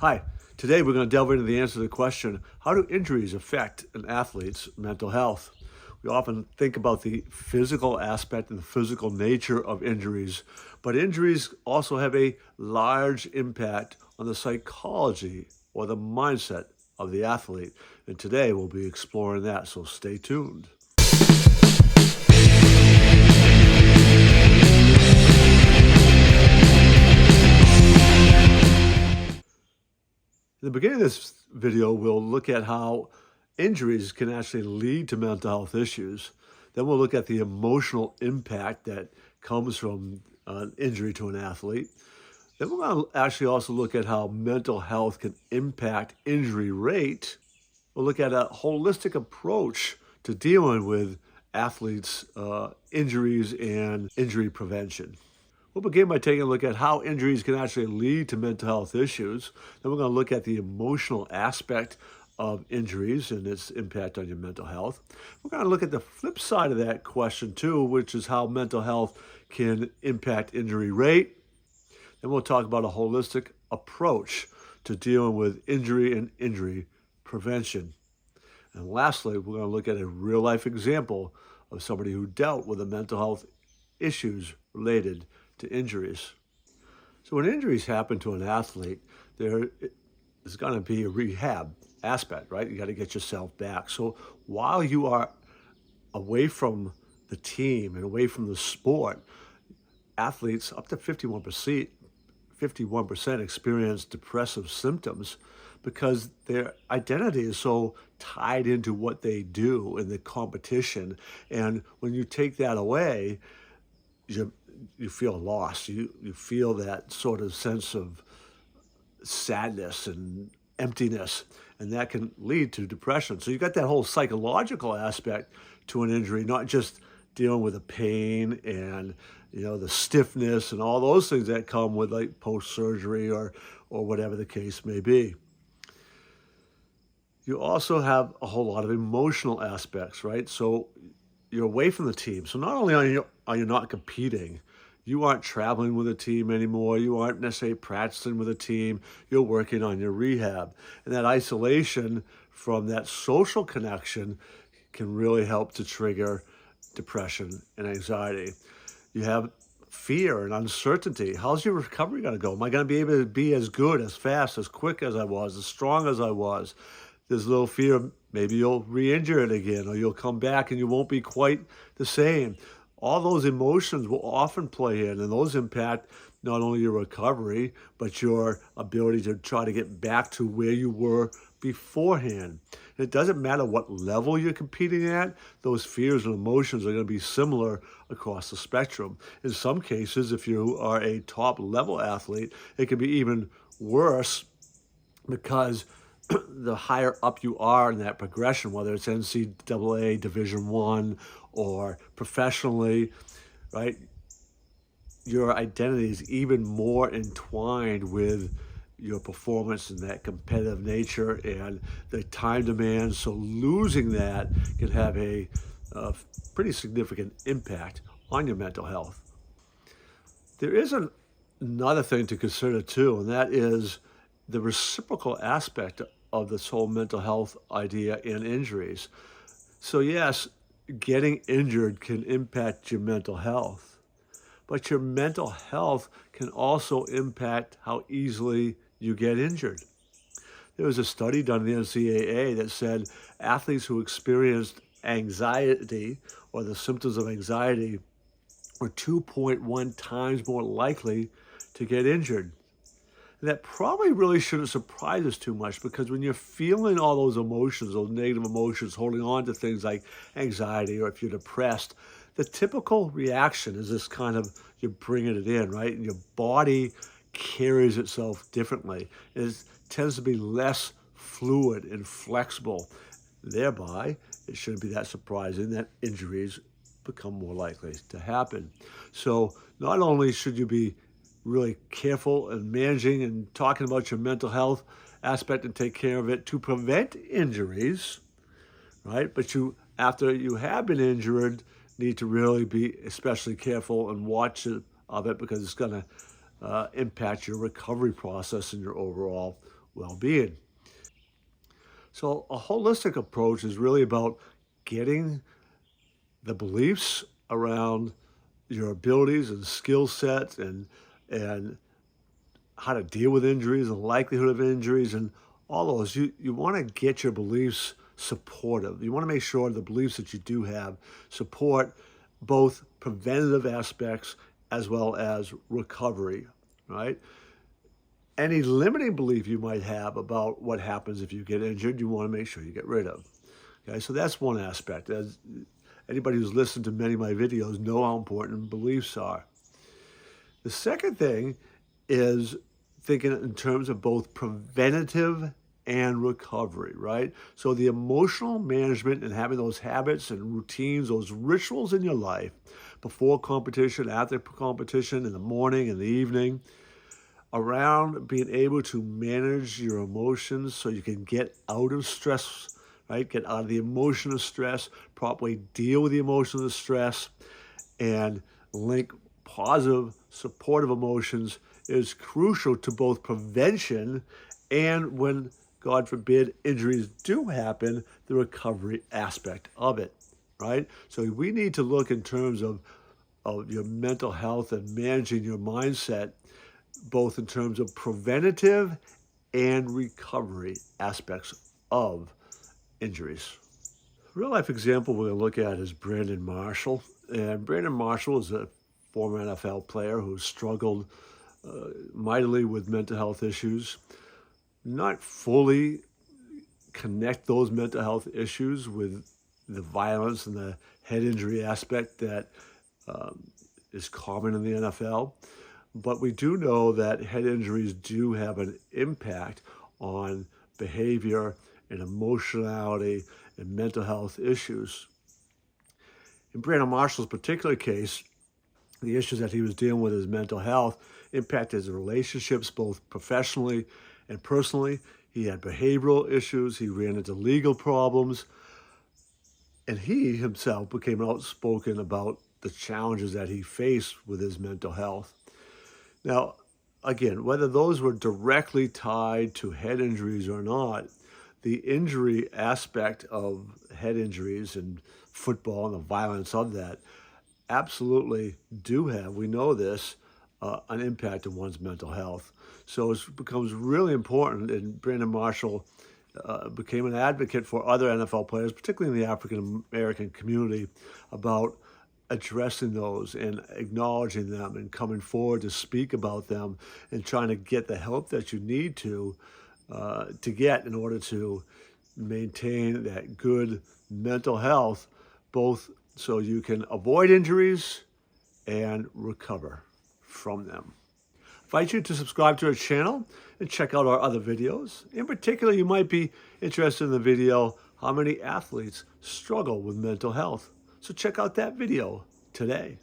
Hi, today we're going to delve into the answer to the question, how do injuries affect an athlete's mental health? We often think about the physical aspect and the physical nature of injuries, but injuries also have a large impact on the psychology or the mindset of the athlete. And today we'll be exploring that, so stay tuned. In the beginning of this video, we'll look at how injuries can actually lead to mental health issues. Then we'll look at the emotional impact that comes from an injury to an athlete. Then we're going to actually also look at how mental health can impact injury rate. We'll look at a holistic approach to dealing with athletes' injuries and injury prevention. We'll begin by taking a look at how injuries can actually lead to mental health issues. Then we're going to look at the emotional aspect of injuries and its impact on your mental health. We're going to look at the flip side of that question too, which is how mental health can impact injury rate. Then we'll talk about a holistic approach to dealing with injury and injury prevention. And lastly, we're going to look at a real life example of somebody who dealt with the mental health issues related to injuries. So when injuries happen to an athlete, there is going to be a rehab aspect, right? You got to get yourself back. So while you are away from the team and away from the sport, athletes up to 51% experience depressive symptoms because their identity is so tied into what they do in the competition. And when you take that away, you feel lost. You feel that sort of sense of sadness and emptiness, and that can lead to depression. So you got that whole psychological aspect to an injury, not just dealing with the pain and the stiffness and all those things that come with like post-surgery or whatever the case may be. You also have a whole lot of emotional aspects, right? So you're away from the team. So not only are you not competing, you aren't traveling with a team anymore. You aren't necessarily practicing with a team. You're working on your rehab. And that isolation from that social connection can really help to trigger depression and anxiety. You have fear and uncertainty. How's your recovery going to go? Am I going to be able to be as good, as fast, as quick as I was, as strong as I was? There's a little fear, maybe you'll re-injure it again, or you'll come back and you won't be quite the same. All those emotions will often play in, and those impact not only your recovery, but your ability to try to get back to where you were beforehand. And it doesn't matter what level you're competing at, those fears and emotions are going to be similar across the spectrum. In some cases, if you are a top level athlete, it can be even worse because the higher up you are in that progression, whether it's NCAA Division I or professionally, right? Your identity is even more entwined with your performance and that competitive nature and the time demands. So losing that can have a pretty significant impact on your mental health. There is another thing to consider too, and that is the reciprocal aspect of this whole mental health idea in injuries. So yes, getting injured can impact your mental health, but your mental health can also impact how easily you get injured. There was a study done in the NCAA that said athletes who experienced anxiety or the symptoms of anxiety were 2.1 times more likely to get injured. And that probably really shouldn't surprise us too much, because when you're feeling all those emotions, those negative emotions, holding on to things like anxiety, or if you're depressed, the typical reaction is this kind of, you're bringing it in, right? And your body carries itself differently. It tends to be less fluid and flexible. Thereby, it shouldn't be that surprising that injuries become more likely to happen. So not only should you be really careful and managing and talking about your mental health aspect and take care of it to prevent injuries, right? But you, after you have been injured, need to really be especially careful and watch of it, because it's going to impact your recovery process and your overall well-being. So a holistic approach is really about getting the beliefs around your abilities and skill sets and how to deal with injuries and likelihood of injuries and all those. You want to get your beliefs supportive. You want to make sure the beliefs that you do have support both preventative aspects as well as recovery, right? Any limiting belief you might have about what happens if you get injured, you want to make sure you get rid of. Okay, so that's one aspect. As anybody who's listened to many of my videos know how important beliefs are. The second thing is thinking in terms of both preventative and recovery, right? So the emotional management and having those habits and routines, those rituals in your life before competition, after competition, in the morning, in the evening, around being able to manage your emotions so you can get out of stress, right? Get out of the emotion of stress, properly deal with the emotion of stress, and link positive, supportive emotions is crucial to both prevention and, when, God forbid, injuries do happen, the recovery aspect of it, right? So we need to look in terms of your mental health and managing your mindset, both in terms of preventative and recovery aspects of injuries. Real life example we're going to look at is Brandon Marshall. And Brandon Marshall is a former NFL player who struggled mightily with mental health issues. Not fully connect those mental health issues with the violence and the head injury aspect that is common in the NFL. But we do know that head injuries do have an impact on behavior and emotionality and mental health issues. In Brandon Marshall's particular case, the issues that he was dealing with, his mental health, impacted his relationships both professionally and personally. He had behavioral issues, he ran into legal problems, and he himself became outspoken about the challenges that he faced with his mental health. Now, again, whether those were directly tied to head injuries or not, the injury aspect of head injuries and football and the violence of that absolutely do have, we know this, an impact on one's mental health. So it becomes really important, and Brandon Marshall became an advocate for other NFL players, particularly in the African American community, about addressing those and acknowledging them and coming forward to speak about them and trying to get the help that you need to get in order to maintain that good mental health, both so you can avoid injuries and recover from them. I invite you to subscribe to our channel and check out our other videos. In particular, you might be interested in the video, How Many Athletes Struggle with Mental Health? So check out that video today.